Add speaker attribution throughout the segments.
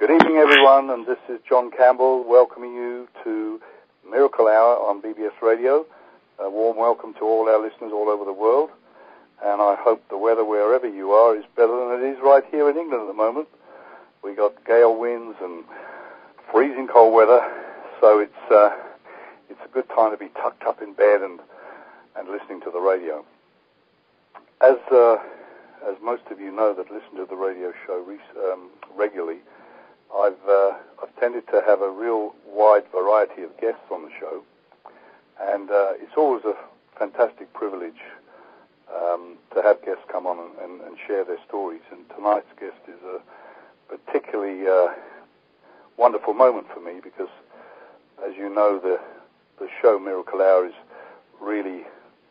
Speaker 1: Good evening, everyone, and this is John Campbell welcoming you to Miracle Hour on BBS Radio. A warm welcome to all our listeners all over the world, and I hope the weather wherever you are is better than it is right here in England at the moment. We got gale winds and freezing cold weather, so it's a good time to be tucked up in bed and listening to the radio. As most of you know that listen to the radio show regularly, I've tended to have a real wide variety of guests on the show, and it's always a fantastic privilege to have guests come on and share their stories. And tonight's guest is a particularly wonderful moment for me because, as you know, the show Miracle Hour is really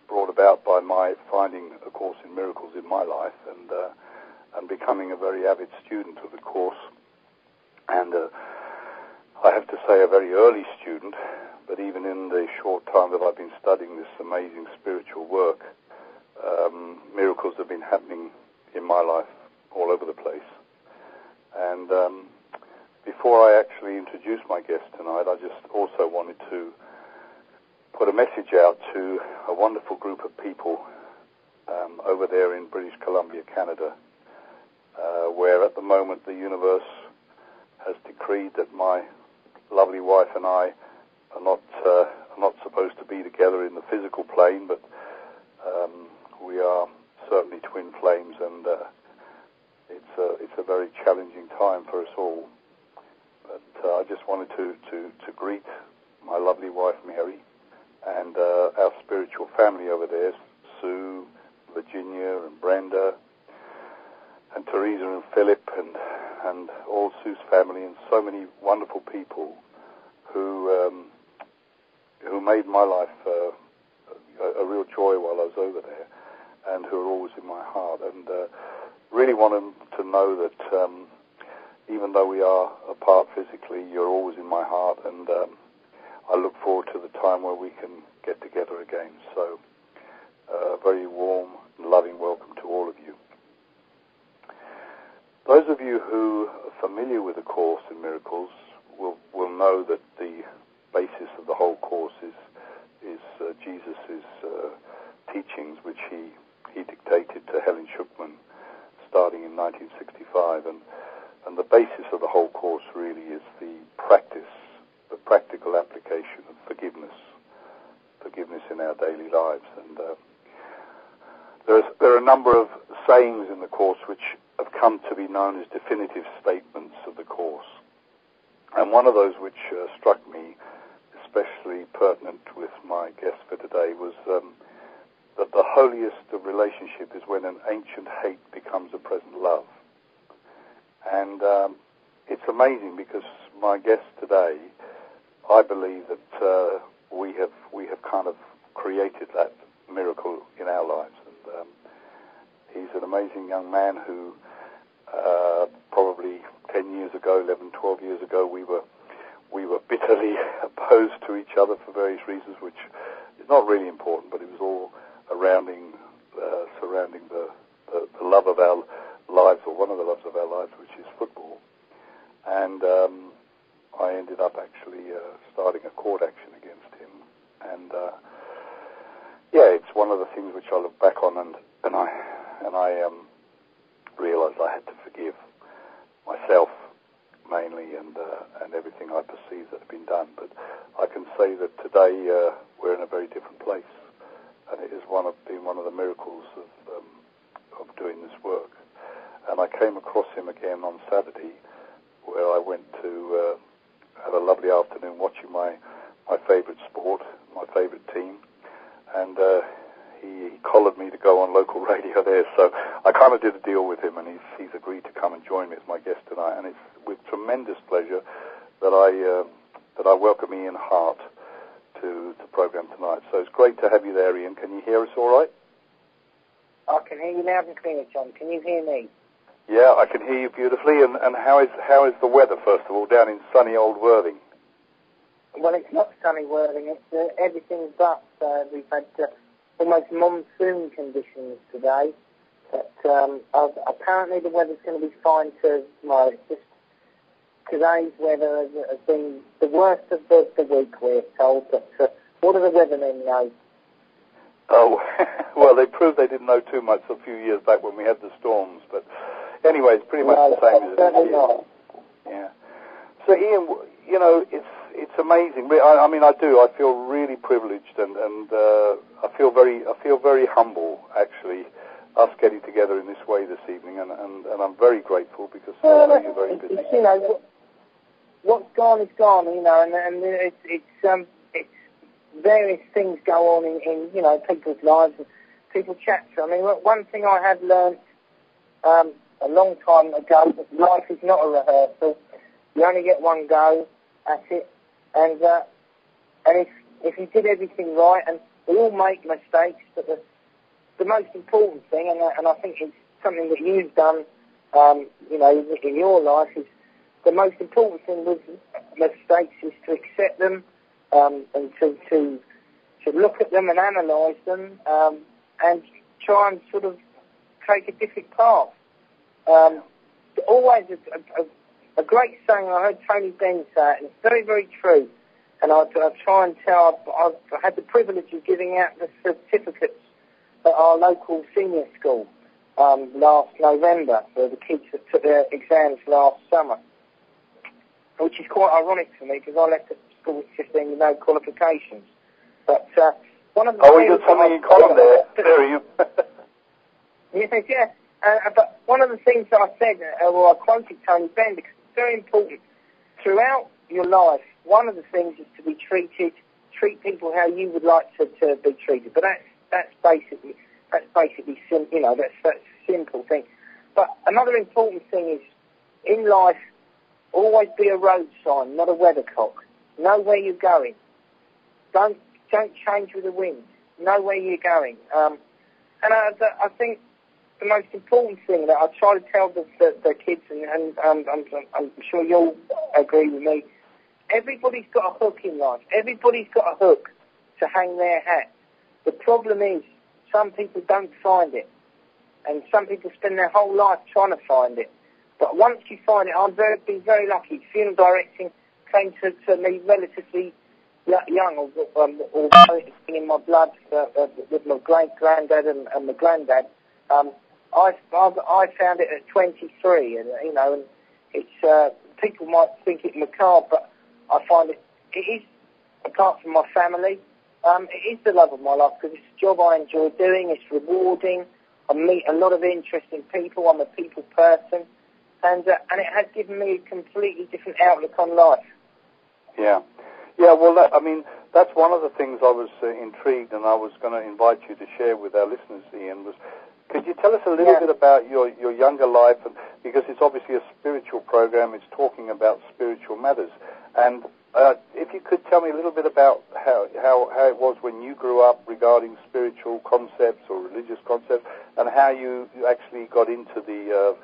Speaker 1: brought about by my finding A Course in Miracles in my life and becoming a very avid student of the Course. And I have to say a very early student, but even in the short time that I've been studying this amazing spiritual work, miracles have been happening in my life all over the place. And before I actually introduce my guest tonight, I just also wanted to put a message out to a wonderful group of people over there in British Columbia, Canada, where at the moment the universe has decreed that my lovely wife and I are not supposed to be together in the physical plane, but we are certainly twin flames, and it's a very challenging time for us all. But I just wanted to greet my lovely wife Mary and our spiritual family over there, Sue, Virginia, and Brenda, and Teresa and Philip, and all Sue's family, and so many wonderful people who made my life a real joy while I was over there, and who are always in my heart. And really want them to know that even though we are apart physically, you're always in my heart, and I look forward to the time where we can get together again. So a very warm and loving welcome to all of you. Those of you who are familiar with the Course in Miracles will know that the basis of the whole Course is Jesus' teachings, which he dictated to Helen Schucman starting in 1965. And the basis of the whole Course really is the practical application of forgiveness in our daily lives. And there are a number of sayings in the Course which have come to be known as definitive statements of the Course. And one of those which struck me, especially pertinent with my guest for today, was that the holiest of relationship is when an ancient hate becomes a present love. And it's amazing because my guest today, I believe that we have kind of created that miracle in our lives. And he's an amazing young man who probably 10 years ago, 11, 12 years ago, we were bitterly opposed to each other for various reasons, which is not really important, but it was all surrounding the love of our lives, or one of the loves of our lives, which is football. And I ended up actually starting a court action against him. And it's one of the things which I look back on, and I realised I had to forgive myself mainly, and everything I perceive that had been done. But I can say that today we're in a very different place, and it has been one of the miracles of doing this work. And I came across him again on Saturday, where I went to have a lovely afternoon watching my favourite sport, my favourite team, and he collared me to go on local radio there. So I kind of did a deal with him, and he's agreed to come and join me as my guest tonight. And it's with tremendous pleasure that I welcome Ian Hart to the program tonight. So it's great to have you there, Ian. Can you hear us all right?
Speaker 2: I can hear you loud and clear, John. Can you hear me?
Speaker 1: Yeah, I can hear you beautifully. And how is the weather, first of all, down in sunny old Worthing?
Speaker 2: Well, it's not sunny Worthing. It's everything but. We've had almost monsoon conditions today. But apparently the weather's going to be fine too tomorrow. It's just today's weather has been the worst of the week, we're told. But what do the weathermen know?
Speaker 1: Oh, well, they proved they didn't know too much a few years back when we had the storms. But anyway, it's pretty much the same as it is here. Yeah. So, Ian, you know, it's amazing. I mean, I feel really privileged, and I feel very humble, actually, us getting together in this way this evening, and I'm very grateful because I know you're very busy.
Speaker 2: You know, what's gone is gone, you know, and it's various things go on in you know, people's lives, and people chat to. I mean, one thing I had learned a long time ago, that life is not a rehearsal. You only get one go at it, and if you did everything right, and we all make mistakes, but the most important thing, and I think it's something that you've done, you know, in your life, is the most important thing with mistakes is to accept them, and to look at them and analyse them, and try and sort of take a different path. Always a great saying, I heard Tony Benn say it, and it's very, very true. And I try and tell, I've had the privilege of giving out the certificates at our local senior school last November for the kids that took their exams last summer, which is quite ironic for me because I left the school with 15 with no qualifications. But one of the
Speaker 1: we got something in common there. There are you.
Speaker 2: Yeah. But one of the things that I said, I quoted Tony Benn, because it's very important throughout your life. One of the things is to be treat people how you would like to be treated. But that's basically you know, that's a simple thing. But another important thing is, in life, always be a road sign, not a weathercock. Know where you're going. Don't change with the wind. Know where you're going. And I think the most important thing that I try to tell the kids, and I'm sure you'll agree with me, everybody's got a hook in life. Everybody's got a hook to hang their hat. The problem is, some people don't find it, and some people spend their whole life trying to find it. But once you find it, I've been very lucky. Film directing came to me relatively young, although it's in my blood with my great-granddad and my granddad. I found it at 23, and you know, and it's people might think it macabre, but I find it is, apart from my family, it is the love of my life, because it's a job I enjoy doing. It's rewarding. I meet a lot of interesting people. I'm a people person, and it has given me a completely different outlook on life.
Speaker 1: Yeah. Well, that's one of the things I was intrigued, and I was going to invite you to share with our listeners, Ian, was, could you tell us a little bit about your younger life? And because it's obviously a spiritual program, it's talking about spiritual matters. And if you could tell me a little bit about how it was when you grew up regarding spiritual concepts or religious concepts, and how you actually got into the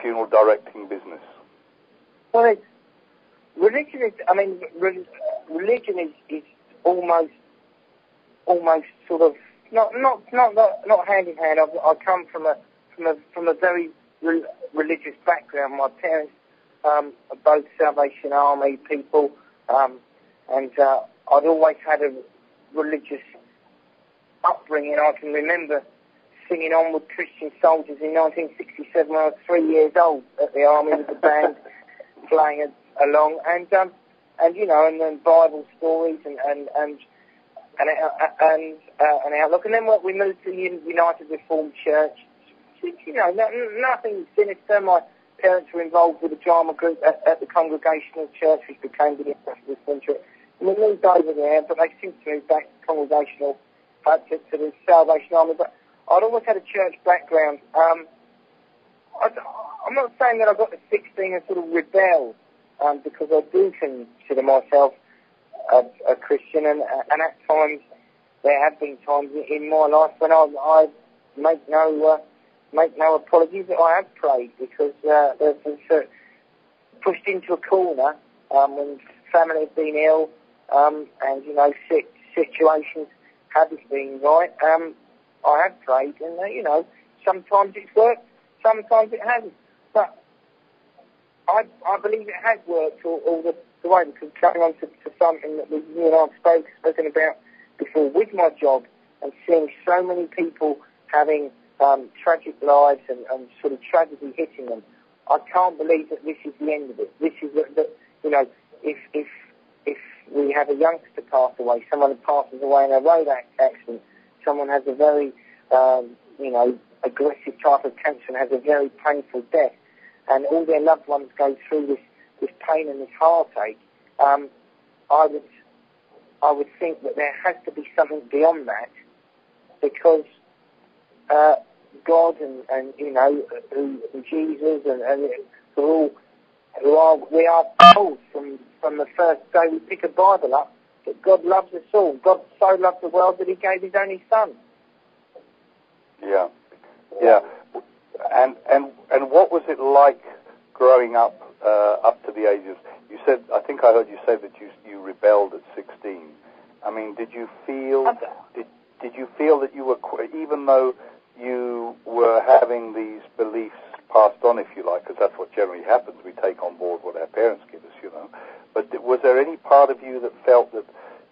Speaker 1: funeral directing business.
Speaker 2: Well, religion is almost sort of not hand in hand. I come from a very religious background. My parents are both Salvation Army people, and I'd always had a religious upbringing. I can remember singing Onward Christian Soldiers in 1967 when I was 3 years old at the army with the band playing along, and you know, and then Bible stories and outlook. And then we moved to the United Reformed Church. You know, nothing sinister. My parents were involved with a drama group at the Congregational Church, which became the United Reformed Church. And we moved over there, but they since moved back to Congregational, to the Salvation Army. But I'd always had a church background. I'm not saying that I got to 16 and sort of rebelled, because I do consider myself a Christian, and at times there have been times in my life when I make no apologies that I have prayed, because there's been pushed into a corner when family have been ill, and you know, situations haven't been right. I have prayed, and you know, sometimes it's worked, sometimes it hasn't. But I believe it has worked all the way, because going on to something that you and I have spoken about before with my job, and seeing so many people having tragic lives and sort of tragedy hitting them, I can't believe that this is the end of it. This is that you know, if we have a youngster pass away, someone who passes away in a road accident, someone has a very aggressive type of cancer and has a very painful death, and all their loved ones go through this pain and this heartache, I would think that there has to be something beyond that, because God and Jesus and we are told from the first day we pick a Bible up that God loves us all. God so loved the world that He gave His only Son.
Speaker 1: Yeah. And what was it like growing up to the ages? You said, I think I heard you say that you rebelled at 16. I mean, did you feel that you were, even though you were having these beliefs passed on, if you like, because that's what generally happens, we take on board what our parents give us, but was there any part of you that felt that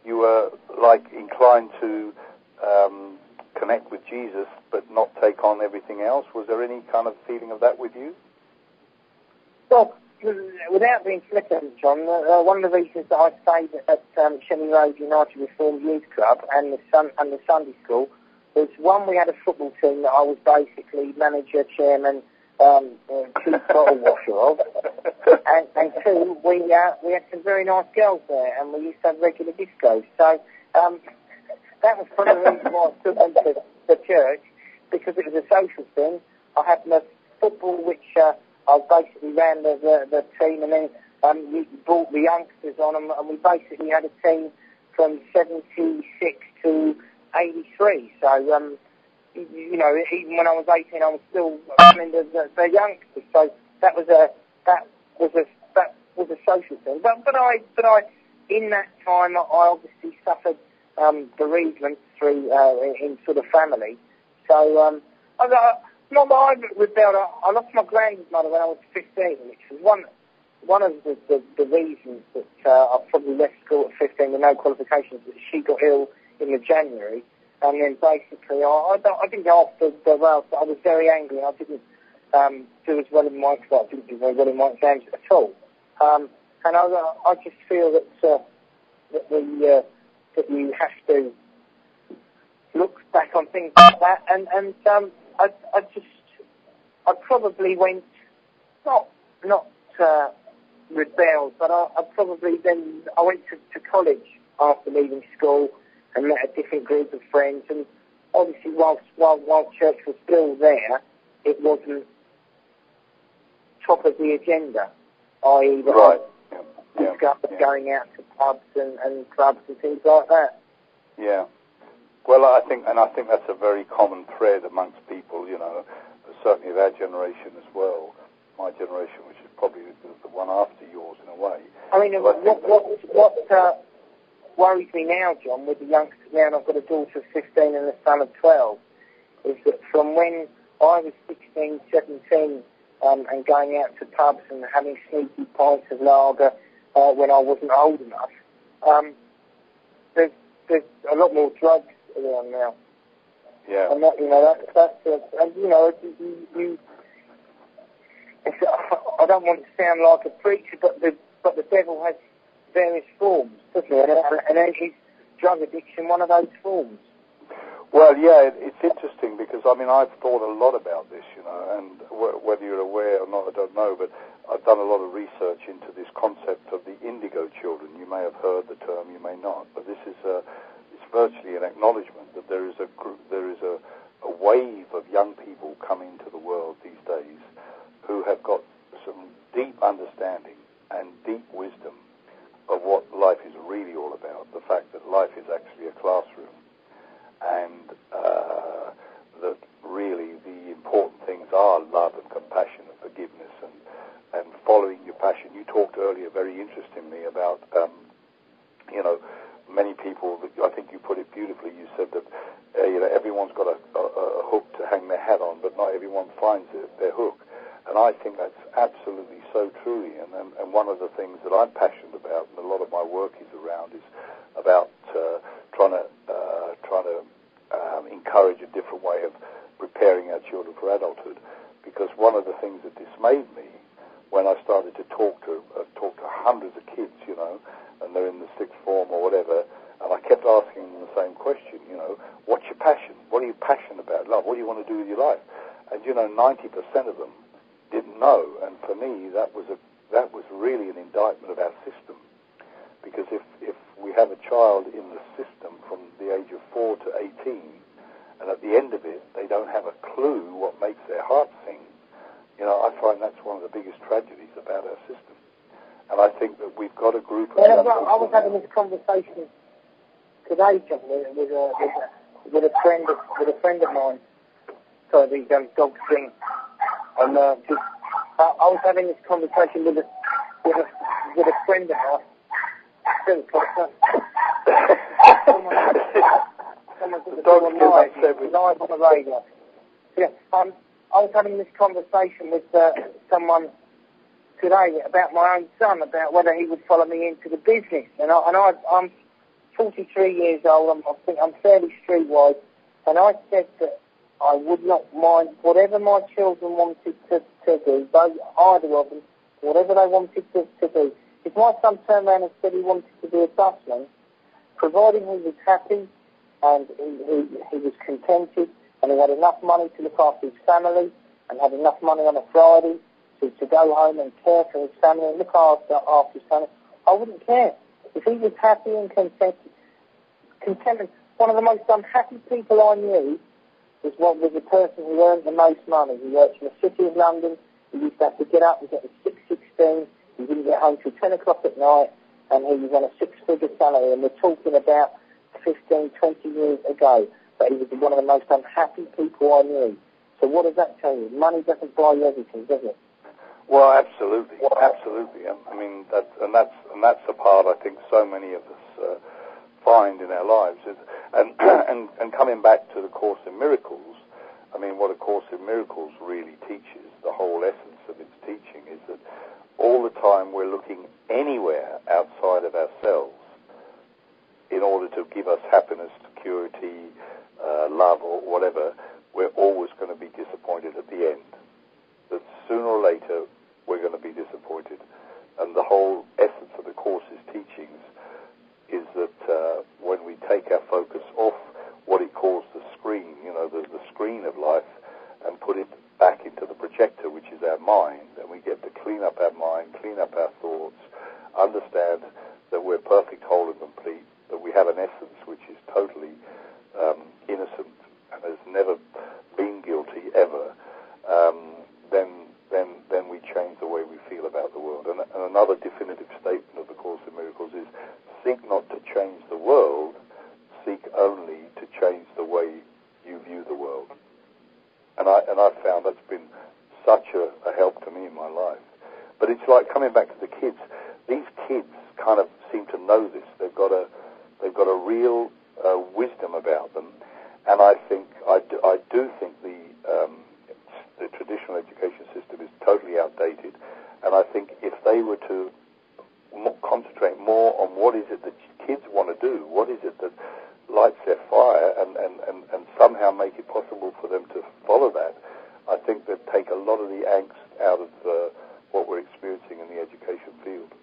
Speaker 1: you were like inclined to connect with Jesus but not take on everything else? Was there any kind of feeling of that with you?
Speaker 2: Well, without being flippant, John, one of the reasons that I stayed at Shenley Road United Reformed Youth Club and the Sunday School was, one, we had a football team that I was basically manager, chairman, chief bottle washer of, and two, we had some very nice girls there, and we used to have regular discos. So that was one of the reasons why I still went to the church, because it was a social thing. I had my football, which I basically ran the team, and then we brought the youngsters on, and we basically had a team from 76 to 83. So, even when I was 18, I was still running the youngsters. So that was a social thing. But I in that time, I obviously suffered bereavement through in sort of family. So I rebelled. I lost my grandmother when I was 15, which was one of the reasons that I probably left school at 15 with no qualifications. That she got ill in the January, and then basically I didn't go off the rails, but I was very angry. I didn't do as well in my exams. I didn't do very well in my exams at all. And I just feel that you have to look back on things like that, and I probably went not rebelled, but I probably then I went to college after leaving school and met a different group of friends, and obviously while church was still there, it wasn't top of the agenda. I.e. going out to pubs and clubs and things like that.
Speaker 1: Yeah. Well, I think that's a very common thread amongst people, certainly of our generation as well. My generation, which is probably the one after yours in a way.
Speaker 2: I mean, what worries me now, John, with the youngsters now, and I've got a daughter of 15 and a son of 12, is that from when I was 16, 17, and going out to pubs and having sneaky pints of lager when I wasn't old enough, there's a lot more drugs around now.
Speaker 1: Yeah.
Speaker 2: And I don't want to sound like a preacher, but the devil has various forms, doesn't he? And is drug addiction one of those forms?
Speaker 1: Well, yeah, it's interesting because, I've thought a lot about this, and whether you're aware or not, I don't know, but I've done a lot of research into this concept of the indigo children. You may have heard the term, you may not, but this is it's virtually an acknowledgement that there is a wave of young people coming to the world these days who have got some deep understanding and deep wisdom of what life is really all about, the fact that life is actually a classroom, and that really the important things are love and compassion and forgiveness and following your passion. You talked earlier very interestingly about, many people, I think you put it beautifully, you said that, everyone's got a hook to hang their hat on, but not everyone finds their hook. And I think that's absolutely so true, And one of the things that I'm passionate about, and a lot of my work is around, is about trying to encourage a different way of preparing our children for adulthood. Because one of the things that dismayed me when I started to talk to hundreds of kids, you know, and they're in the sixth form or whatever, and I kept asking them the same question, you know, what's your passion? What are you passionate about? Love, what do you want to do with your life? And, you know, 90% of them didn't know. And for me, that was really an indictment of our system. Because if we have a child in the system from the age of 4 to 18, and at the end of it, they don't have a clue what makes their heart sing, you know, I find that's one of the biggest tragedies about our system. And I think that we've got a group of young people.
Speaker 2: I was having this conversation today, John, with a friend of mine. Sorry, these dogs sing. And I was having this conversation with a friend of mine. Still, live on the radio. Yeah, I was having this conversation with someone today about my own son, about whether he would follow me into the business. And I'm 43 years old. I think I'm fairly streetwise. And I said that I would not mind whatever my children wanted to do, either of them, whatever they wanted to do. If my son turned around and said he wanted to be a dustman, providing he was happy and he was contented and he had enough money to look after his family and had enough money on a Friday to go home and care for his family and look after his family, I wouldn't care. If he was happy and contented, one of the most unhappy people I knew was the person who earned the most money. He worked in the City of London. He used to have to get up and get the 6:16. He didn't get home till 10 o'clock at night, and he was on a six-figure salary. And we're talking about 15, 20 years ago. But he was one of the most unhappy people I knew. So what does that tell you? Money doesn't buy you everything, does it?
Speaker 1: Well, absolutely, absolutely. I mean, that's the part I think so many of us find in our lives. And coming back to the Course in Miracles, I mean, what A Course in Miracles really teaches, the whole essence of its teaching, is that all the time we're looking anywhere outside of ourselves in order to give us happiness, security, love, or whatever, we're always going to be disappointed at the end. That sooner or later we're going to be disappointed. And the whole essence of the Course's teachings is that when we take our focus off what it calls the screen, you know, the screen of life, and put it back into the projector, which is our mind, and we get to clean up our mind, clean up our thoughts, understand that we're perfect, whole and complete, that we have an essence which is totally innocent and has never been guilty ever, then we change the way we feel about the world. And another definitive statement of the Course in Miracles is, seek not to change the world, seek only to change the way you view the world. And I've found that's been such a help to me in my life. But it's like coming back to the kids. These kids kind of seem to know this. They've got a real wisdom about them. And I do think the traditional education system is totally outdated. And I think if they were to concentrate more on what is it that kids want to do, what is it that lights their fire, and somehow make it possible for them to follow that, I think they'd take a lot of the angst out of what we're experiencing in the education field.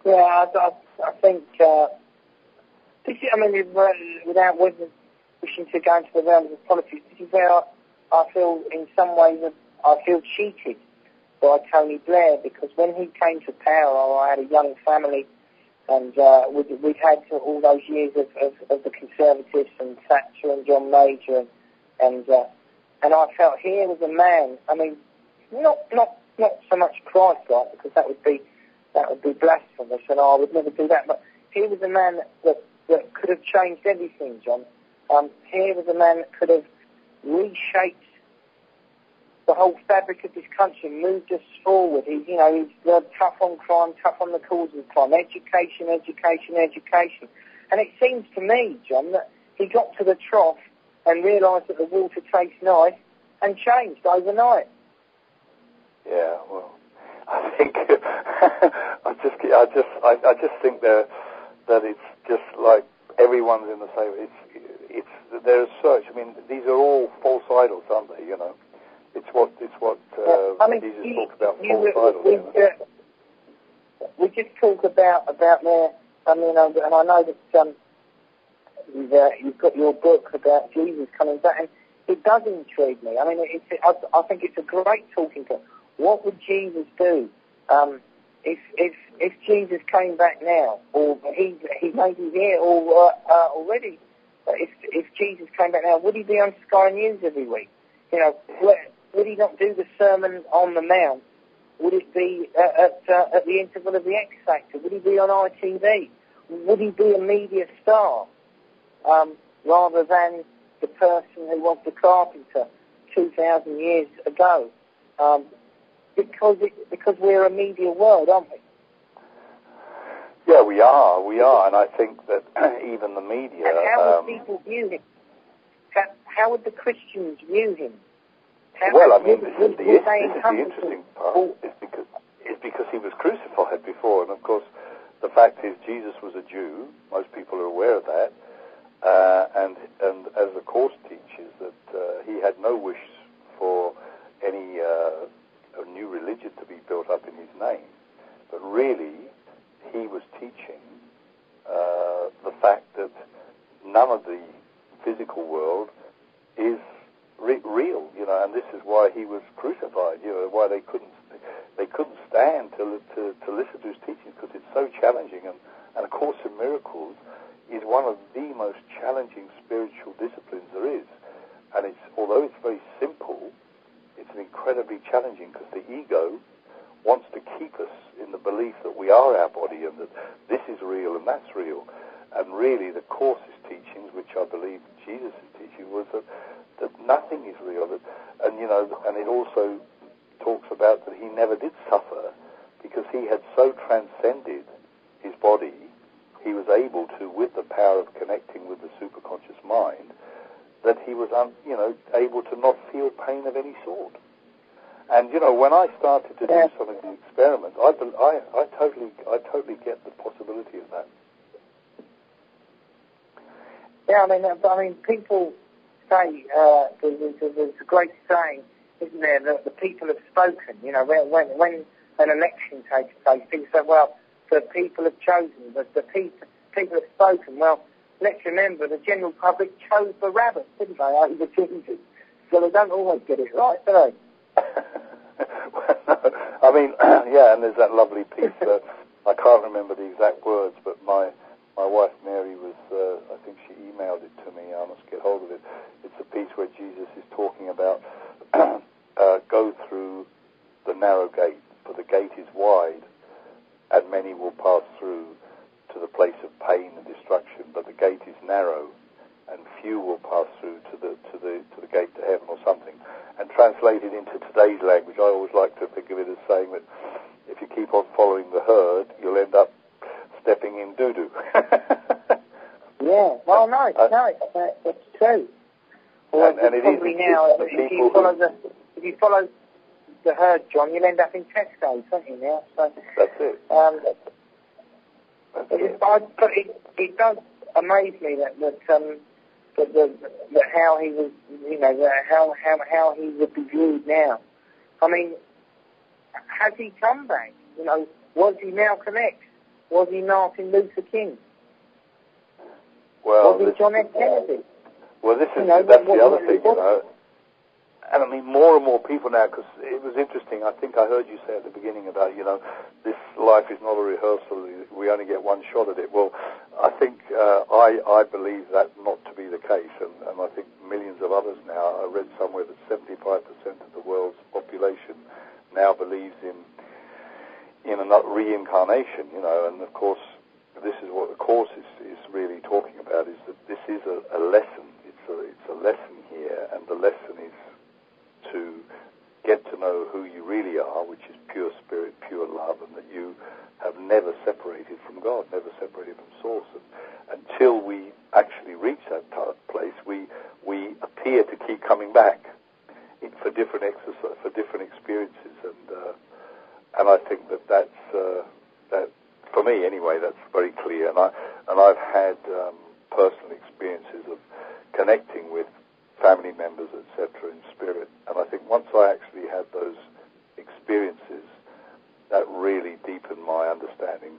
Speaker 2: Yeah, I think, without wishing to go into the realms of politics, this is where I feel in some ways that I feel cheated by Tony Blair, because when he came to power, I had a young family, and we'd had all those years of the Conservatives and Thatcher and John Major, and I felt here was a man. I mean, not so much Christ-like, because that would be blasphemous, and I would never do that. But here was a man that could have changed everything, John. Here was a man that could have reshaped the whole fabric of this country, moved us forward. He's tough on crime, tough on the cause of crime, education. And it seems to me, John, that he got to the trough and realised that the water tastes nice and changed overnight.
Speaker 1: Yeah, well, I think I just think that it's just like everyone's in the same. There's such. I mean, these are all false idols, aren't they? You know, it's what Jesus talks about false idols.
Speaker 2: We just talk about their. I mean, and I know that you've got your book about Jesus coming back, and it does intrigue me. I mean, I think it's a great talking point. What would Jesus do if Jesus came back now, or he may be here already? If Jesus came back now, would he be on Sky News every week? You know, would he not do the Sermon on the Mount? Would it be at the interval of the X Factor? Would he be on ITV? Would he be a media star rather than the person who was the carpenter 2,000 years ago? Because we're a media world, aren't we?
Speaker 1: Yeah, we are, and I think that even the media.
Speaker 2: And how would people view him? How would the Christians view him?
Speaker 1: This is the interesting part. It's because he was crucified before, and of course, the fact is Jesus was a Jew. Most people are aware of that, and as the course teaches, that he had no wish for any a new religion to be built up in his name, but really he was teaching the fact that none of the physical world is real, you know, and this is why he was crucified. You know, why they couldn't stand to listen to his teaching, because it's so challenging. And A Course in Miracles is one of the most challenging spiritual disciplines there is. And although it's very simple, it's incredibly challenging, because the ego wants to keep us in the belief that we are our body and that this is real and that's real. And really, the Course's teachings, which I believe Jesus is teaching, was that nothing is real. And it also talks about that he never did suffer, because he had so transcended his body, he was able to, with the power of connecting with the superconscious mind, that he was able to not feel pain of any sort. And when I started to do some of the experiments, I totally get the possibility of that.
Speaker 2: Yeah, I mean, people say there's a great saying, isn't there, that the people have spoken. You know, when an election takes place, people say, well, the people have chosen, the people have spoken. Well, let's remember, the general public chose Barabbas, didn't they, over Jesus? So they don't always get it right, do they?
Speaker 1: I mean, yeah, and there's that lovely piece, I can't remember the exact words, but my wife Mary was, I think she emailed it to me, I must get hold of it. It's a piece where Jesus is talking about, go through the narrow gate, for the gate is wide, and many will pass through to the place of pain and destruction, but the gate is narrow, and few will pass through to the gate to heaven or something. And translated into today's language, I always like to think of it as saying that if you keep on following the herd, you'll end up stepping in doo-doo.
Speaker 2: Yeah, well, no, it's true. Well, and it probably is, now, if you follow the herd, John, you'll end up in Tesco's, won't you, now? So,
Speaker 1: that's it.
Speaker 2: It does amaze me that how he was, how he would be viewed now. I mean, has he come back? Was he Malcolm X? Was he Martin Luther King?
Speaker 1: Well,
Speaker 2: was he John F. Kennedy?
Speaker 1: Well, that's the other thing, And I mean, more and more people now, because it was interesting, I think I heard you say at the beginning about, this life is not a rehearsal, we only get one shot at it. Well, I think I believe that not to be the case, and I think millions of others now. I read somewhere that 75% of the world's population now believes in a reincarnation, and of course, this is what the Course is really talking about, is that this is a lesson. It's a lesson here, and the lesson is to get to know who you really are, which is pure spirit, pure love, and that you have never separated from God, never separated from Source. And until we actually reach that place, we appear to keep coming back for different exercises, for different experiences, And I think that's that for me anyway. That's very clear. And I've had personal experiences of connecting with family members, etc., in spirit. And I think once I actually had those experiences, that really deepened my understanding.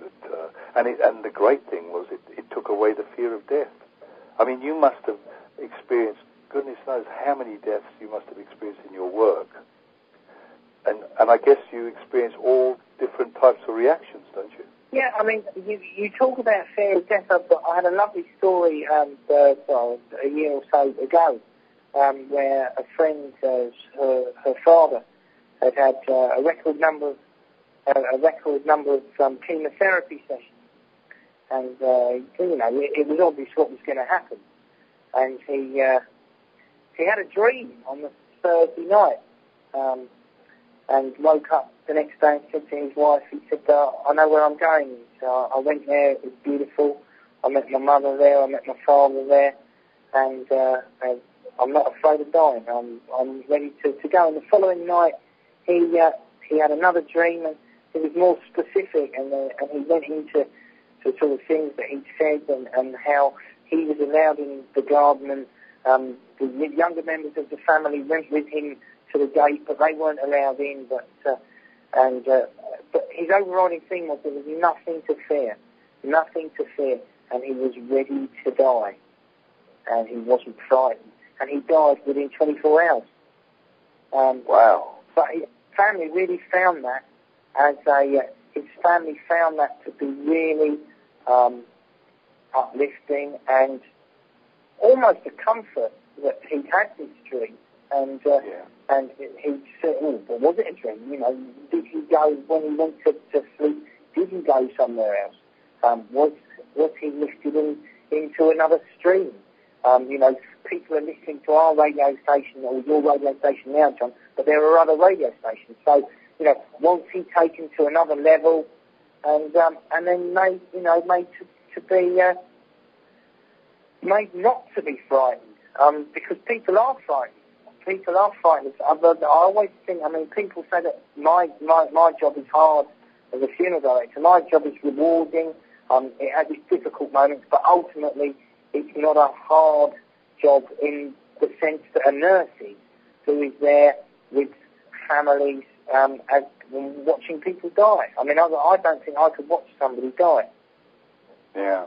Speaker 1: And the great thing was it took away the fear of death. I mean, you must have experienced, goodness knows how many deaths you must have experienced in your work. And I guess you experience all different types of reactions, don't you?
Speaker 2: Yeah, I mean, you talk about fear of death. I had a lovely story a year or so ago where a friend, her father, had a record number of chemotherapy sessions, and it was obvious what was going to happen. And he had a dream on the Thursday night, and woke up the next day and said to his wife, he said, I know where I'm going. So I went there, it was beautiful. I met my mother there, I met my father there, and I'm not afraid of dying. I'm ready to go. And the following night, he had another dream, and it was more specific, and he went into sort of things that he'd said, and how he was allowed in the garden, and the younger members of the family went with him to the gate, but they weren't allowed in. But his overriding thing was there was nothing to fear, and he was ready to die, and he wasn't frightened, and he died within 24 hours.
Speaker 1: Wow!
Speaker 2: But his family really found that to be really uplifting and almost a comfort that he had this dream. And he said, well, was it a dream? Did he go, when he went to sleep, did he go somewhere else? Was he lifted into another stream? People are listening to our radio station, or your radio station now, John, but there are other radio stations. So, was he taken to another level, and then made not to be frightened, because people are frightened. People are frightened. I always think, people say that my job is hard as a funeral director. My job is rewarding. It has its difficult moments, but ultimately it's not a hard job in the sense that a nurse is, who is there with families watching people die. I don't think I could watch somebody die.
Speaker 1: Yeah.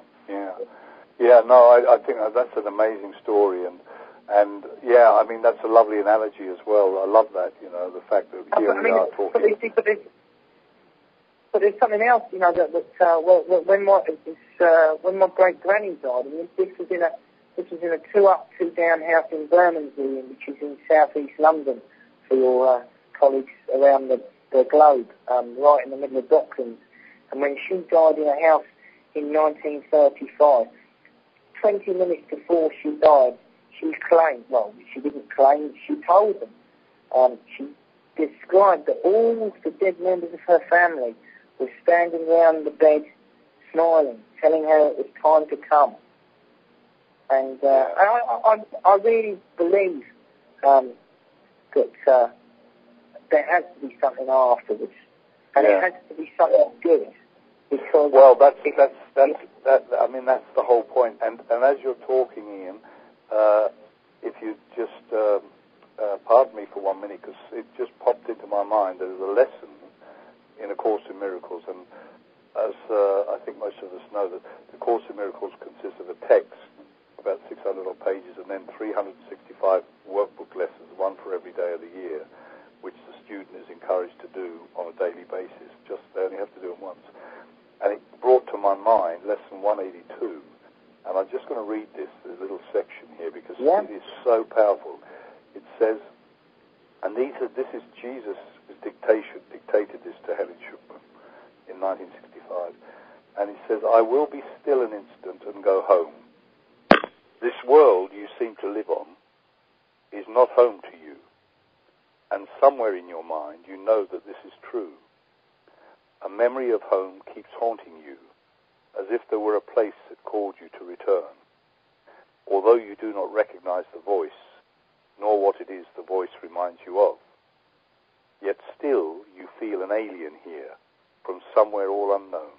Speaker 1: No, I think that's an amazing story, and yeah, that's a lovely analogy as well. I love that, the fact that here we are talking.
Speaker 2: But there's something else, when my great granny died, this was in a 2-up, 2-down house in Bermondsey, which is in southeast London, for your colleagues around the globe, right in the middle of Docklands. And when she died in a house in 1935, 20 minutes before she died, she claimed, she didn't claim, she told them, she described that all the dead members of her family were standing around the bed, smiling, telling her it was time to come. And I really believe that there has to be something afterwards, and it has to be something good, because that's the whole point. And as you're talking, Ian, if you just pardon me for 1 minute, because it just popped into my mind. There's a lesson in A Course in Miracles, and as I think most of us know, that the Course in Miracles consists of a text, about 600 odd pages, and then 365 workbook lessons, one for every day of the year, which the student is encouraged to do on a daily basis. They only have to do it once. And it brought to my mind lesson 182, and I'm just going to read this little section here, because it is so powerful. It says, and this is Jesus' dictated this to Helen Schucman in 1965, and it says, I will be still an instant and go home. This world you seem to live on is not home to you, and somewhere in your mind you know that this is true. A memory of home keeps haunting you, as if there were a place that called you to return, although you do not recognize the voice, nor what it is the voice reminds you of.
Speaker 1: yet still you feel an alien here from somewhere all unknown.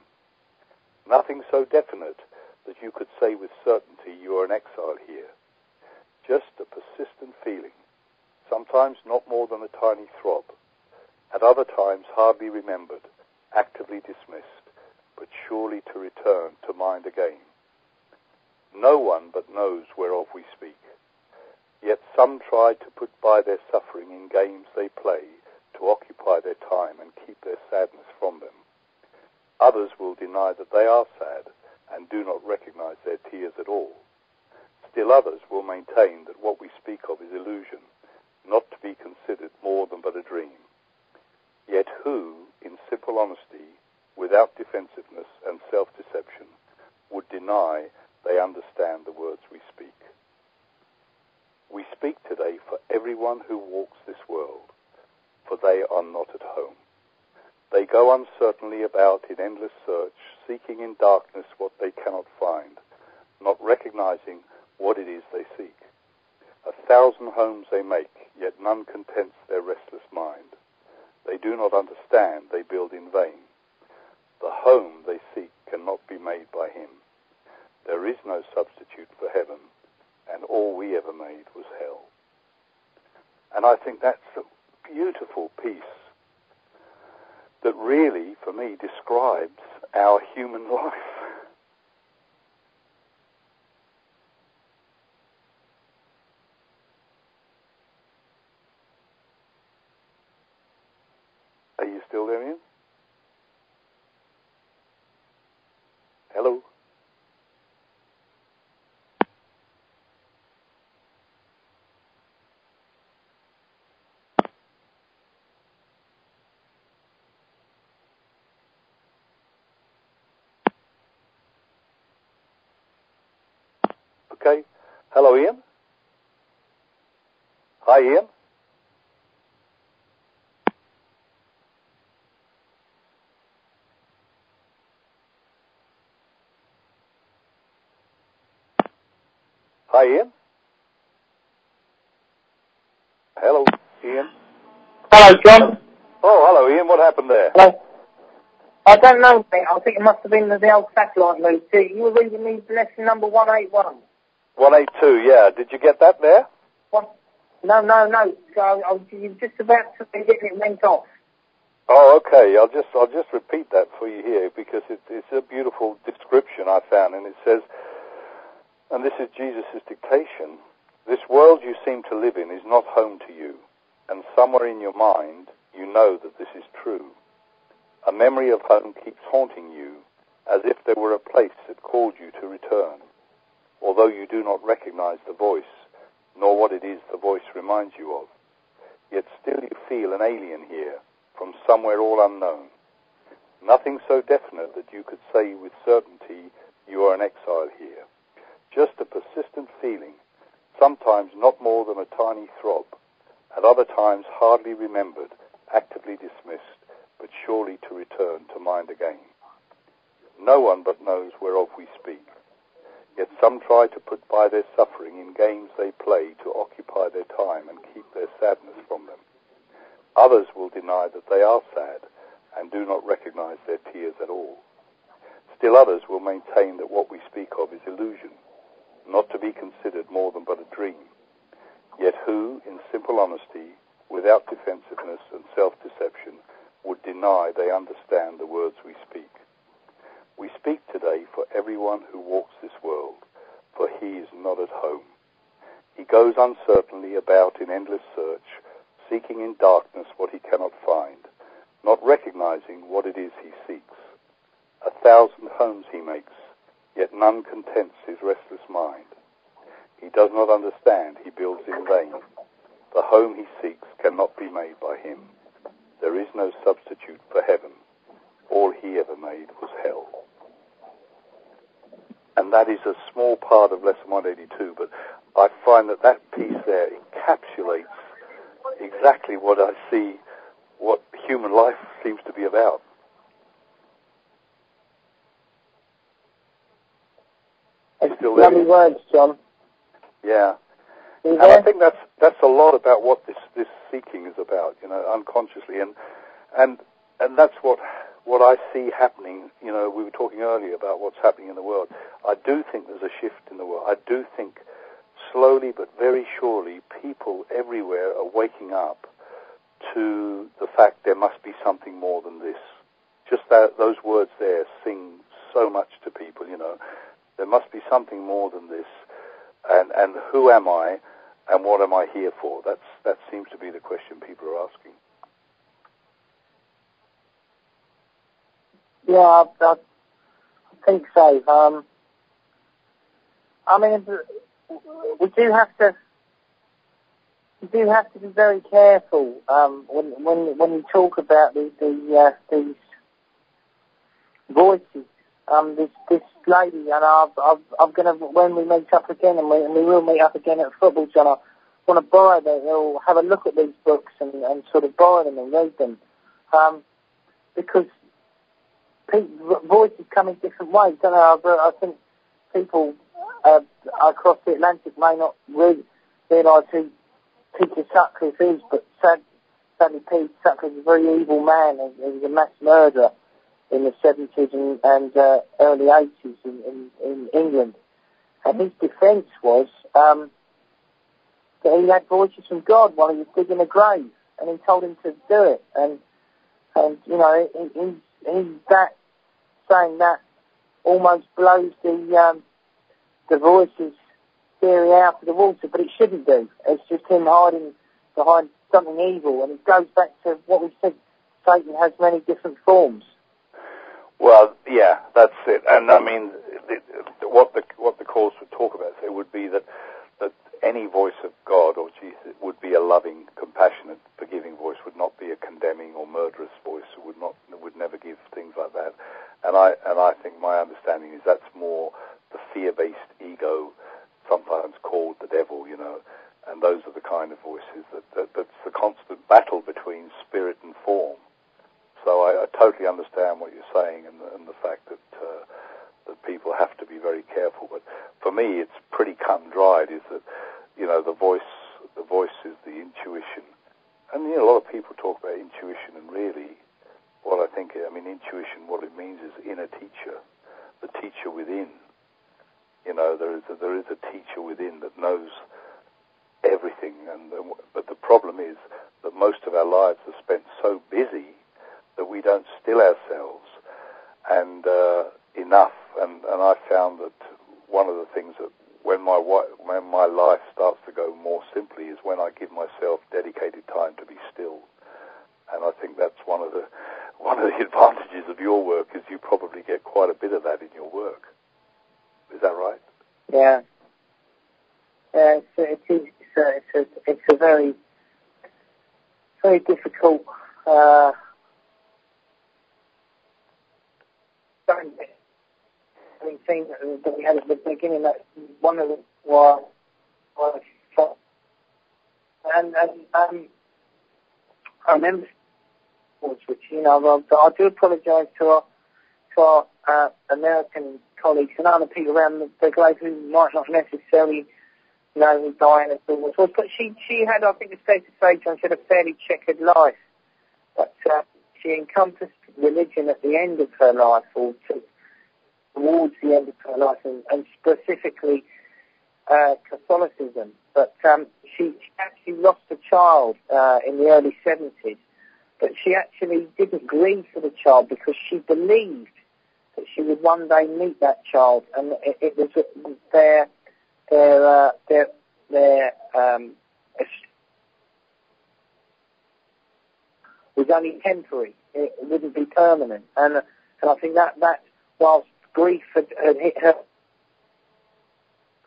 Speaker 1: Nothing so definite that you could say with certainty you are an exile here. Just a persistent feeling, sometimes not more than a tiny throb, at other times hardly remembered, actively dismissed, but surely to return to mind again. No one but knows whereof we speak, yet some try to put by their suffering in games they play to occupy their time and keep their sadness from them. Others will deny that they are sad and do not recognize their tears at all. Still others will maintain that what we speak of is illusion, not to be considered more than but a dream. Yet who, in simple honesty, without defensiveness and self-deception, would deny they understand the words we speak? We speak today for everyone who walks this world, for they are not at home. They go uncertainly about in endless search, seeking in darkness what they cannot find, not recognizing what it is they seek. 1,000 homes they make, yet none contents their restless mind. They do not understand they build in vain. The home they seek cannot be made by him. There is no substitute for heaven, and all we ever made was hell. And I think that's a beautiful piece that really, for me, describes our human life. Are you still there, Ian? Hello? Okay. Hello, Ian? Hi, Ian? Hi, Ian? Hello, Ian?
Speaker 2: Hello, John.
Speaker 1: Oh, hello, Ian. What happened there?
Speaker 2: Hello. I don't know, mate. I think it must have been the old satellite move. You were reading me lesson number 181.
Speaker 1: 182, yeah. Did you get that there?
Speaker 2: What? No. So you were just about to get it went off.
Speaker 1: Oh, okay. I'll just repeat that for you here because it's a beautiful description I found, and it says, and this is Jesus' dictation, this world you seem to live in is not home to you, and somewhere in your mind you know that this is true. A memory of home keeps haunting you as if there were a place that called you to return, although you do not recognize the voice, nor what it is the voice reminds you of. Yet still you feel an alien here from somewhere all unknown. Nothing so definite that you could say with certainty you are an exile here. Just a persistent feeling, sometimes not more than a tiny throb, at other times hardly remembered, actively dismissed, but surely to return to mind again. No one but knows whereof we speak, yet some try to put by their suffering in games they play to occupy their time and keep their sadness from them. Others will deny that they are sad and do not recognize their tears at all. Still others will maintain that what we speak of is illusion, not to be considered more than but a dream. Yet who, in simple honesty, without defensiveness and self-deception, would deny they understand the words we speak? We speak today for everyone who walks this world, for he is not at home. He goes uncertainly about in endless search, seeking in darkness what he cannot find, not recognizing what it is he seeks. 1,000 homes he makes, yet none contents his restless mind. He does not understand he builds in vain. The home he seeks cannot be made by him. There is no substitute for heaven. All he ever made was hell. And that is a small part of Lesson 182, but I find that piece there encapsulates exactly what I see, what human life seems to be about.
Speaker 2: Lovely words, John.
Speaker 1: Yeah. And I think that's a lot about what this seeking is about, unconsciously, and that's what I see happening. We were talking earlier about what's happening in the world. I do think there's a shift in the world. I do think slowly but very surely people everywhere are waking up to the fact there must be something more than this. Just those words there sing so much to people, There must be something more than this. And who am I and what am I here for? That seems to be the question people are asking.
Speaker 2: Yeah, I think so. We do have to be very careful when you talk about these voices. This lady, and I'm gonna, when we meet up again, and we will meet up again at football, John, I want to borrow them, or have a look at these books and sort of borrow them and read them, because voices come in different ways. I think people across the Atlantic may not realise who Peter Sutcliffe is, but sadly Peter Sutcliffe is a very evil man. He was a mass murderer in the 70s and early 80s in England. And his defence was that he had voices from God while he was digging a grave, and he told him to do it. And he's saying that almost blows the voices theory out of the water, but it shouldn't do. It's just him hiding behind something evil, and it goes back to what we said, Satan has many different forms.
Speaker 1: Well, yeah, that's it. And I mean, what the course would talk about would be that any voice of God or Jesus would be a loving, compassionate, forgiving voice, would not be a condemning or murderous voice. Would never give things like that. And I think my understanding is that's more the fear-based ego, sometimes called the devil, and those are the kind of voices that's the constant battle between spirit and form. So I totally understand what you're saying, and the fact that people have to be very careful. But for me, it's pretty cut and dried. Is that the voice is the intuition, and a lot of people talk about intuition, and really, intuition, what it means is inner teacher, the teacher within. There is a teacher within that knows everything, but the problem is that most of our lives are spent so busy that we don't still ourselves and enough. And I found that one of the things that when my life starts to go more simply is when I give myself dedicated time to be still. And I think that's one of the advantages of your work is you probably get quite a bit of that in your work. Is that right?
Speaker 2: Yeah. It's a very, very difficult thing that we had at the beginning. That's one of the why and I remember which I do apologise to our American colleagues and other people around the globe who might not necessarily know who Diana Dawes was, but she had, I think it's safe to say, John, she had a fairly checkered life, but she encompassed religion at the end of her life, or towards the end of her life, and specifically Catholicism. But she actually lost a child in the early 70s, but she actually didn't grieve for the child because she believed that she would one day meet that child, and it was their was only temporary. It wouldn't be permanent, and I think that whilst grief had hit her,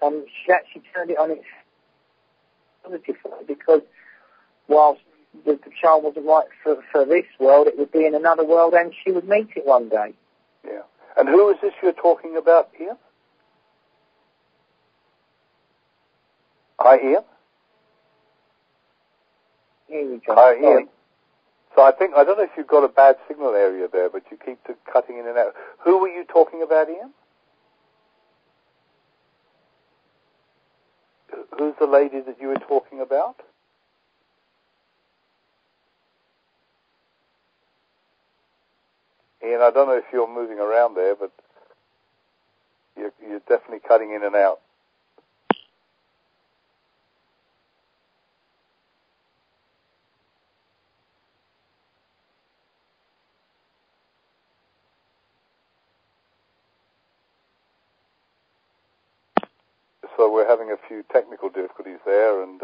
Speaker 2: she actually turned it on its positive side, because whilst the child wasn't right for this world, it would be in another world, and she would meet it one day.
Speaker 1: Yeah. And who is this you're talking about here? Hi, Ian?
Speaker 2: Here you go.
Speaker 1: Hi, Ian. So I don't know if you've got a bad signal area there, but you keep cutting in and out. Who were you talking about, Ian? who's the lady that you were talking about? Ian, I don't know if you're moving around there, but you're definitely cutting in and out. So we're having a few technical difficulties there, and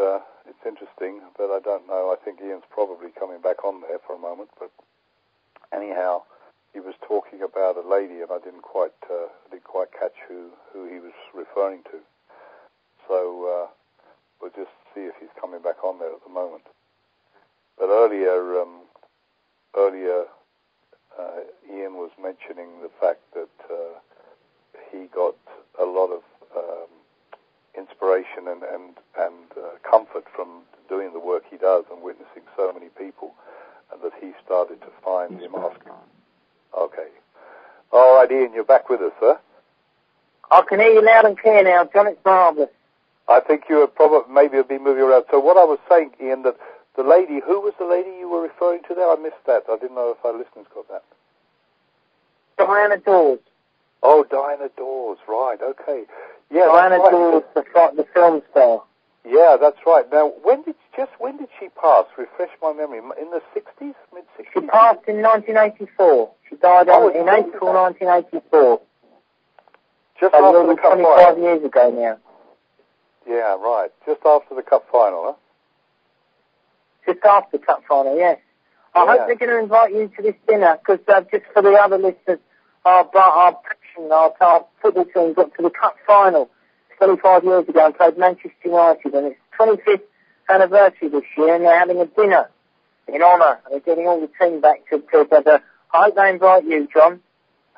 Speaker 1: it's interesting, but I don't know. I think Ian's probably coming back on there for a moment. But anyhow, he was talking about a lady, and I didn't quite catch who he was referring to. So we'll just see if he's coming back on there at the moment. But earlier, Ian was mentioning the fact that he got a lot of inspiration and comfort from doing the work he does and witnessing so many people, and that he started to find him asking. Okay. All right, Ian, you're back with us, sir.
Speaker 2: I can hear you loud and clear now, John. It's marvellous.
Speaker 1: I think you were probably maybe have been moving around. So what I was saying, Ian, that the lady, who was the lady you were referring to there? I missed that. I didn't know if our listeners got that.
Speaker 2: Diana Dawes.
Speaker 1: Oh, Diana Dawes, right, okay. Yeah,
Speaker 2: Diana Dawes, the film star.
Speaker 1: Yeah, that's right. Now, when did she pass? Refresh my memory. In the 60s, mid-60s?
Speaker 2: She passed in 1984. She died in April 1984.
Speaker 1: Just after the cup
Speaker 2: 25
Speaker 1: final.
Speaker 2: years ago now.
Speaker 1: Yeah, right. Just after the cup final, huh?
Speaker 2: Just after the cup final, yes. I hope they're going to invite you to this dinner, because just for the other listeners, our football team got to the cup final 25 years ago and played Manchester United, and it's 25th anniversary this year, and they're having a dinner in honour. They're getting all the team back together. I hope they invite you, John.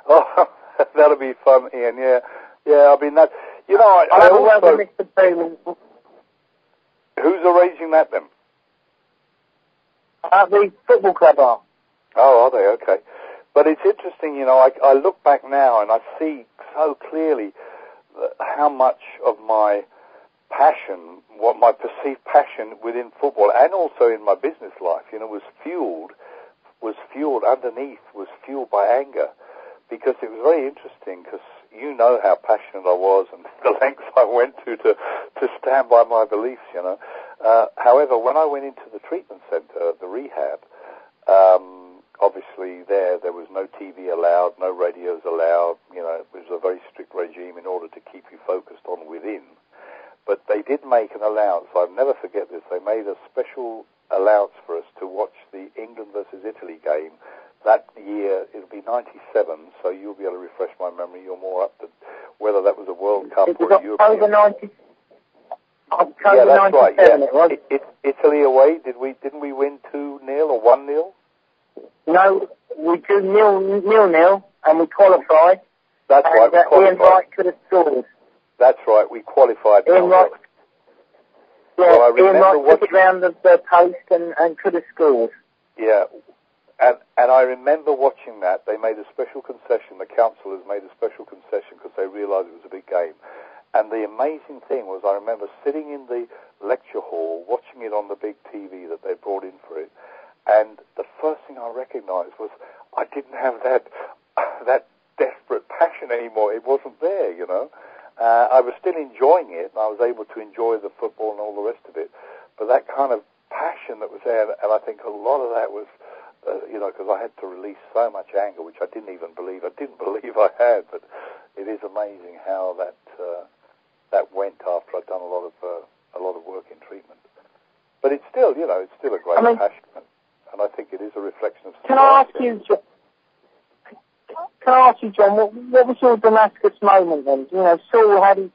Speaker 1: Oh, that'll be fun, Ian. Yeah. I mean that. You know,
Speaker 2: I'll have a word with Mr. Booman.
Speaker 1: Who's arranging that then?
Speaker 2: The football club are.
Speaker 1: Oh, are they? Okay. But it's interesting, you know, I look back now and I see so clearly how much of my passion, what my perceived passion within football and also in my business life, you know, was fueled by anger. Because it was very interesting, because you know how passionate I was and the lengths I went to stand by my beliefs, you know. However, when I went into the treatment center, the rehab, obviously there was no TV allowed, no radios allowed, you know, it was a very strict regime in order to keep you focused on within. But they did make an allowance, I'll never forget this, they made a special allowance for us to watch the England versus Italy game. That year, it'll be 97, so you'll be able to refresh my memory, you're more up to whether that was a World Cup or a European.
Speaker 2: October 97,
Speaker 1: right, yeah.
Speaker 2: It was.
Speaker 1: Italy away, didn't we win 2-0 or 1-0?
Speaker 2: No, we drew 0-0, and we qualified.
Speaker 1: That's right, we qualified.
Speaker 2: Ian Wright could have scored.
Speaker 1: That's right, we qualified.
Speaker 2: Ian Wright,
Speaker 1: well,
Speaker 2: Ian Wright took it round the post and could have scored.
Speaker 1: Yeah, and I remember watching that. They made a special concession, the councillors made a special concession because they realised it was a big game. And the amazing thing was I remember sitting in the lecture hall watching it on the big TV that they brought in for it. And the first thing I recognised was I didn't have that desperate passion anymore. It wasn't there, you know. I was still enjoying it. And I was able to enjoy the football and all the rest of it. But that kind of passion that was there, and I think a lot of that was, you know, because I had to release so much anger, which I didn't believe I had. But it is amazing how that went after I'd done a lot of work in treatment. But it's still, you know, it's still a great passion. And I think it is a reflection of society.
Speaker 2: Can I ask you, John, what was your Damascus moment then? You know, Saul had his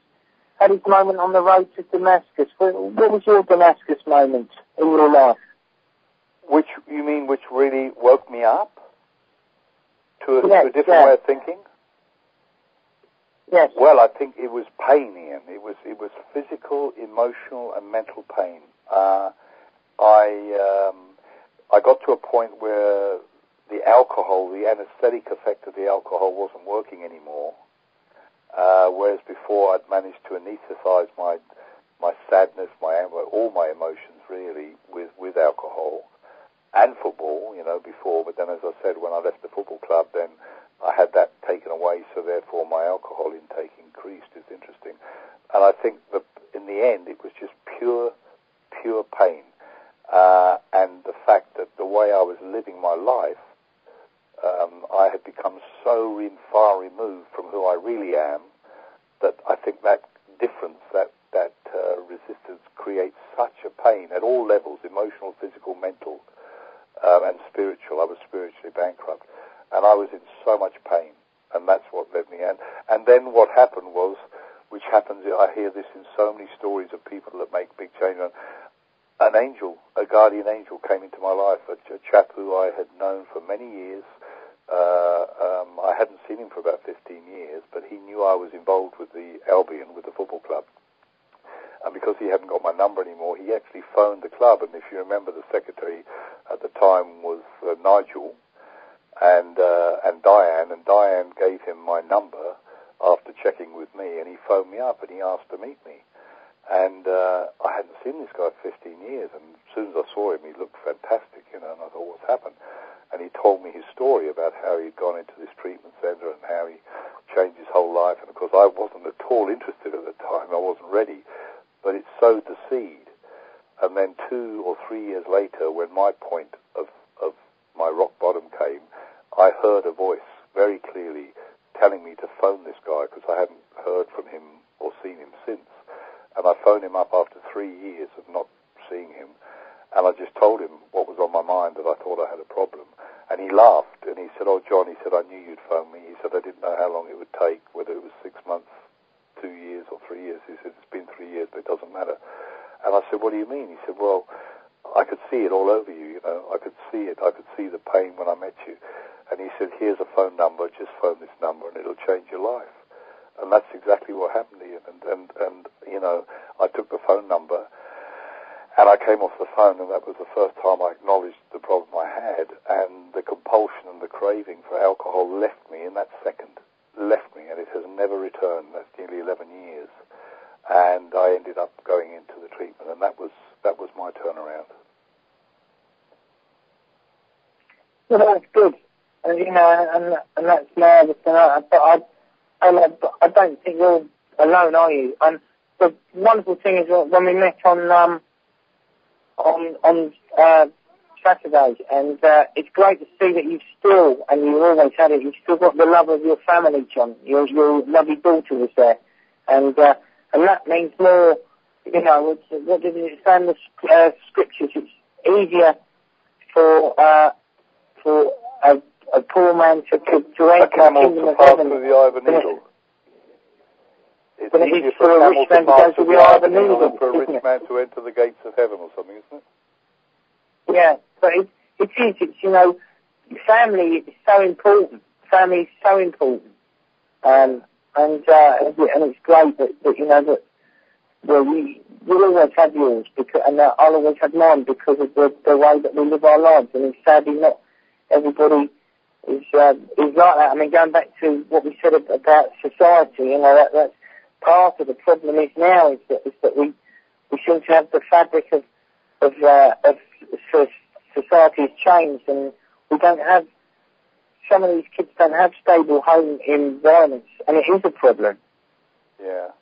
Speaker 2: moment on the road to Damascus. What was your Damascus moment in your life? Which
Speaker 1: really woke me up to a different way of thinking?
Speaker 2: Yes.
Speaker 1: Well, I think it was pain, Ian. It was physical, emotional, and mental pain. I got to a point where the alcohol, the anesthetic effect of the alcohol wasn't working anymore. Whereas before I'd managed to anesthetize my sadness all my emotions really with alcohol and football, before. But then, as I said, when I left the football club, then I had that taken away, so therefore my alcohol intake increased. It's interesting. And I think that in the end, it was just pure pain. And the fact that the way I was living my life, I had become so far removed from who I really am, that I think that difference, that resistance creates such a pain at all levels, emotional, physical, mental, and spiritual. I was spiritually bankrupt, and I was in so much pain, and that's what led me in. And then what happened was, which happens, I hear this in so many stories of people that make big change. An angel, a guardian angel, came into my life, a chap who I had known for many years. I hadn't seen him for about 15 years, but he knew I was involved with the Albion, with the football club. And because he hadn't got my number anymore, he actually phoned the club. And if you remember, the secretary at the time was Nigel and Diane. And Diane gave him my number after checking with me, and he phoned me up and he asked to meet me. And I hadn't seen this guy for 15 years, and as soon as I saw him, he looked fantastic, and I thought, what's happened? And he told me his story about how he'd gone into this treatment centre and how he changed his whole life. And of course, I wasn't at all interested at the time. I wasn't ready. But it sowed the seed. And then 2 or 3 years later, when my point of my rock bottom came, I heard a voice very clearly telling me to phone this guy, because I hadn't heard from him or seen him since. And I phoned him up after 3 years of not seeing him, and I just told him what was on my mind, that I thought I had a problem. And he laughed, and he said, "Oh, John," he said, "I knew you'd phone me." He said, "I didn't know how long it would take, whether it was 6 months, 2 years, or 3 years." He said, "It's been 3 years, but it doesn't matter." And I said, "What do you mean?" He said, "Well, I could see it all over you, I could see it. I could see the pain when I met you." And he said, "Here's a phone number, just phone this number, and it'll change your life." And that's exactly what happened to him. And I took the phone number, and I came off the phone, and that was the first time I acknowledged the problem I had, and the compulsion and the craving for alcohol left me in that second. Left me, and it has never returned. That's nearly 11 years. And I ended up going into the treatment, and that was my turnaround.
Speaker 2: Well, that's good. And, and that's marvelous. But I don't think you're alone, are you? And the wonderful thing is when we met on Saturday, and it's great to see that you've always had it, you've still got the love of your family, John. Your lovely daughter was there, and that means more. What did it say in the scriptures? It's easier for a poor man to enter the kingdom of heaven
Speaker 1: through the eye of a needle.
Speaker 2: But it is for a rich man to go through the eye of a needle,
Speaker 1: than for a rich man to enter the gates of heaven, or something, isn't it?
Speaker 2: Yeah, but it is. It's, family is so important. Family is so important. And it's great that we'll always have yours, and I'll always have mine, because of the way that we live our lives. And it's sadly not everybody is like that. I mean, going back to what we said about society, that's part of the problem is now is that we seem to have the fabric of society has changed, and we don't have, some of these kids don't have stable home environments, and it is a problem.
Speaker 1: Yeah.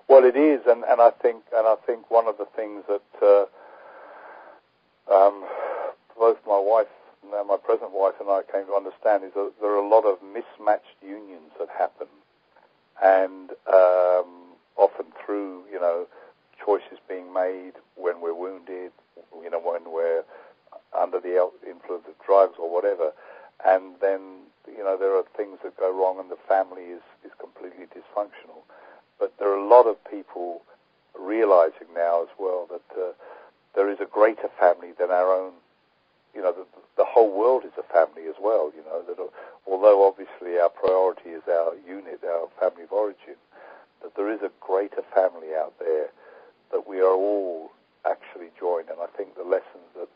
Speaker 1: Well, it is, and I think one of the things that both my wife, my present wife, and I came to understand is that there are a lot of mismatched unions that happen, and often through choices being made when we're wounded, when we're under the influence of drugs or whatever, and then there are things that go wrong, and the family is completely dysfunctional. But there are a lot of people realizing now as well that there is a greater family than our own. The whole world is a family as well. That although obviously our priority is our unit, our family of origin, that there is a greater family out there that we are all actually joined. And I think the lessons that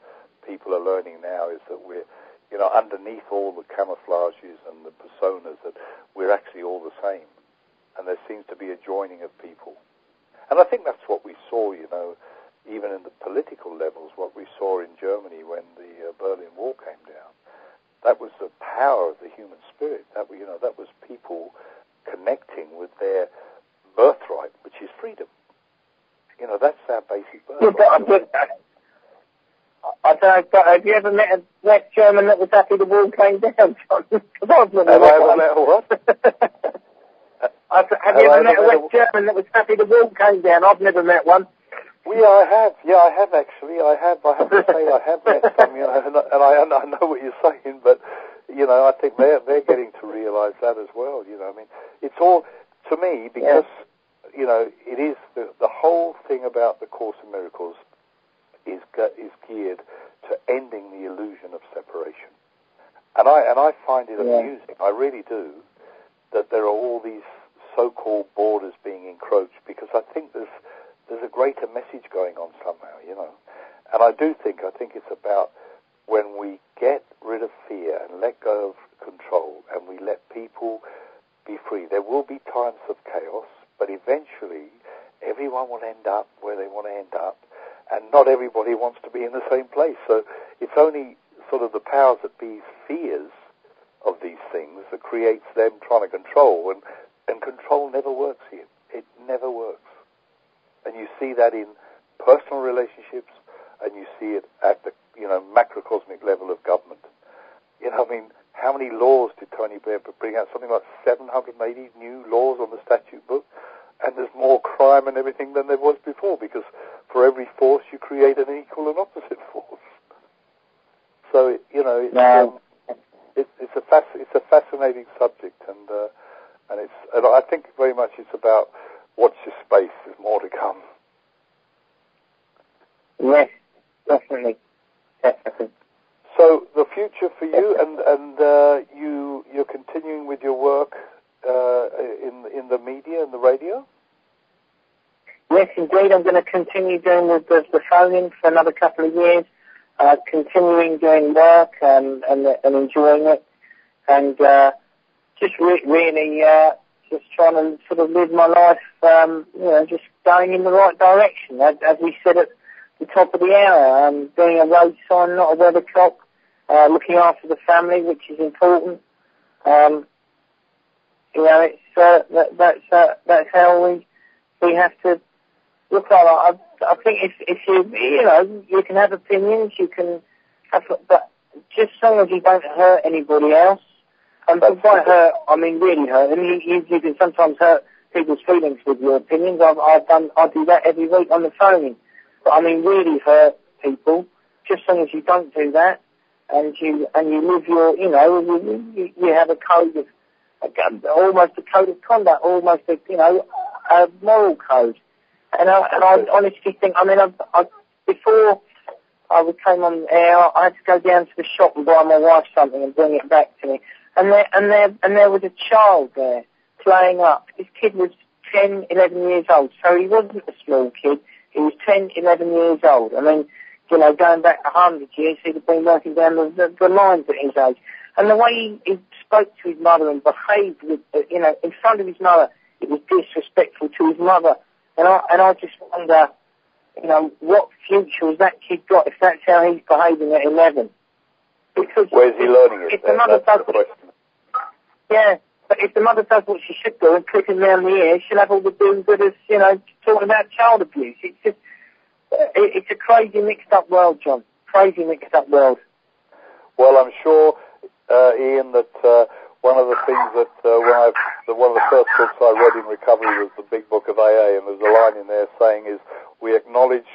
Speaker 1: people are learning now is that we're, underneath all the camouflages and the personas, that we're actually all the same. And there seems to be a joining of people. And I think that's what we saw, even in the political levels, what we saw in Germany when the Berlin Wall came down. That was the power of the human spirit. That was people connecting with their birthright, which is freedom. That's our basic birthright.
Speaker 2: I don't know, but have you ever met a West German that was happy the wall came down, John?
Speaker 1: Have I ever met a what?
Speaker 2: Have you ever met a West German that was happy the wall came down? I've never met one.
Speaker 1: I have. Yeah, I have actually. I have to say I have met some, and I know what you're saying, but, I think they're getting to realise that as well, I mean, it's all, to me, because, it is the whole thing about the Course in Miracles is geared to ending the illusion of separation. And I find it amusing, I really do, that there are all these so-called borders being encroached, because I think there's a greater message going on somehow, And I think it's about when we get rid of fear and let go of control and we let people be free. There will be times of chaos, but eventually everyone will end up where they want to end up, and not everybody wants to be in the same place. So it's only sort of the powers that be fears of these things that creates them trying to control, and control never works here. It never works. And you see that in personal relationships, and you see it at the, macrocosmic level of government. I mean, how many laws did Tony Blair bring out? Something like 780 new laws on the statute book, and there's more crime and everything than there was before, because for every force you create an equal and opposite force. So, it's a fascinating subject, and I think very much it's about watch your space. There's more to come.
Speaker 2: Yes, definitely.
Speaker 1: So the future for you, and you're continuing with your work in the media and the radio?
Speaker 2: Yes, indeed. I'm going to continue doing the phone-in for another couple of years, continuing doing work and enjoying it, and just really just trying to sort of live my life, just going in the right direction. As we said at the top of the hour, being a road sign, not a weather clock, looking after the family, which is important. That's how we have to look at it. I think if you can have opinions, you can have, but just so long as you don't hurt anybody else. And by hurt, I mean really hurt. I mean, you can sometimes hurt people's feelings with your opinions. I do that every week on the phone. But I mean really hurt people. Just so long as you don't do that, and you live your, you have a code of, almost a code of conduct, almost a moral code. And I honestly think, I mean, before I came on air, I had to go down to the shop and buy my wife something and bring it back to me. And there was a child there playing up. This kid was 10, 11 years old, so he wasn't a small kid. He was 10, 11 years old. I mean, going back 100 years, he'd have been working down the lines at his age. And the way he spoke to his mother and behaved with, in front of his mother, it was disrespectful to his mother. And I just wonder, what future has that kid got if that's how he's behaving at 11? Because
Speaker 1: where's he learning it?
Speaker 2: If the mother does yeah, but if the mother does what she should do and click him down the ear, she'll have all the do-gooders, talking about child abuse. It's just, it's a crazy mixed-up world, John. Crazy mixed-up world.
Speaker 1: Well, I'm sure, Ian, that one of the things that one of the first books I read in recovery was the Big Book of AA, and there's a line in there saying is, we acknowledge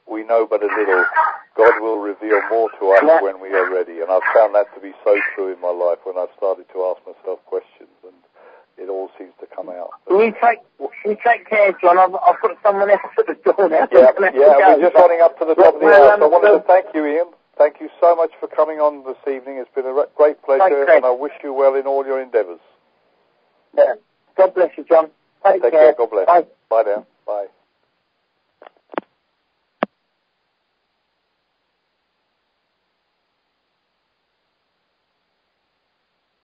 Speaker 1: we know but a little. God will reveal more to us when we are ready. And I've found that to be so true in my life when I've started to ask myself questions, and it all seems to come out.
Speaker 2: You take care, John. I've got someone else at the door now.
Speaker 1: Yeah, we're just running up to the top of the hour. So I wanted to thank you, Ian. Thank you so much for coming on this evening. It's been a great pleasure, and I wish you well in all your endeavours.
Speaker 2: Yeah. God bless you, John. Take care.
Speaker 1: God bless.
Speaker 2: Bye.